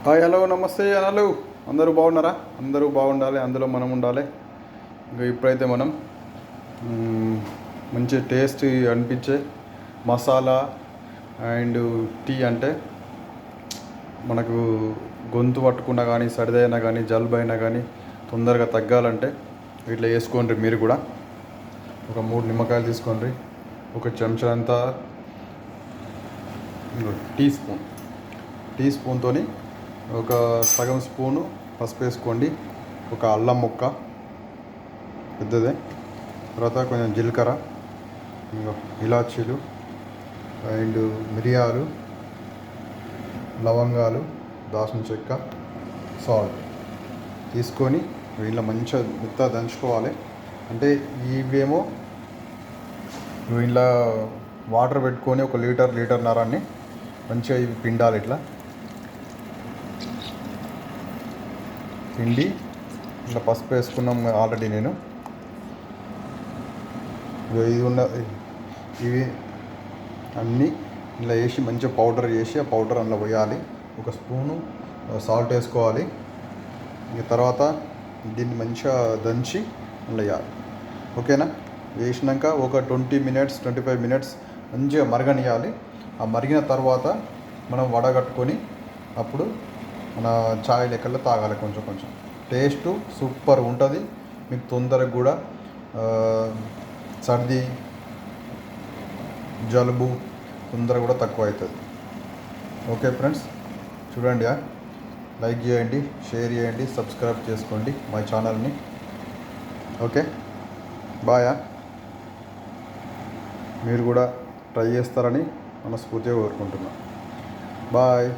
Hi hello నమస్తే అనాలు అందరూ బాగున్నారా? అందరూ బాగుండాలి, అందులో మనం ఉండాలి. ఇంకా ఇప్పుడైతే మనం మంచి టేస్ట్ అనిపించే మసాలా అండ్ టీ అంటే మనకు గొంతు పట్టుకున్నా కానీ సరిదైనా కానీ జలుబు అయినా కానీ తొందరగా తగ్గాలంటే ఇట్లా వేసుకోండి. మీరు కూడా ఒక 3 నిమ్మకాయలు తీసుకోండి. ఒక చెంచా టీ స్పూన్తో ఒక సగం స్పూను పసుపు వేసుకోండి. ఒక అల్లం ముక్క పెద్దదే, తర్వాత కొంచెం జీలకర్ర, ఇలాచీలు అండ్ మిరియాలు, లవంగాలు, దాల్చిన చెక్క, సాల్ట్ తీసుకొని వీళ్ళ మంచిగా మెత్తగా దంచుకోవాలి. అంటే ఇవేమో వీళ్ళ వాటర్ పెట్టుకొని ఒక లీటర్న్నరాన్ని మంచిగా ఇవి పిండాలి. ఇట్లా పిండి ఇట్లా పసుపు వేసుకున్నాం ఆల్రెడీ. నేను ఇవి అన్నీ ఇలా వేసి మంచిగా పౌడర్ చేసి ఆ పౌడర్ అందులో పోయాలి. ఒక స్పూను సాల్ట్ వేసుకోవాలి. ఇక తర్వాత దీన్ని మంచిగా దంచి అందులో వేయాలి. ఓకేనా? వేసినాక ఒక 25 మినిట్స్ మంచిగా మరగనియాలి. ఆ మరిగిన తర్వాత మనం వడగట్టుకొని అప్పుడు మన చాయ్ లెక్కల్లో తాగాలి. కొంచెం టేస్ట్ సూపర్ ఉంటుంది. మీకు తొందరగా కూడా సర్ది జలుబు తొందరగా కూడా తక్కువ అవుతుంది. ఓకే ఫ్రెండ్స్, చూడండి, లైక్ చేయండి, షేర్ చేయండి, సబ్స్క్రైబ్ చేసుకోండి మా ఛానల్ని. Okay, bye. మీరు కూడా ట్రై చేస్తారని మనస్ఫూర్తిగా కోరుకుంటున్నాను. బాయ్.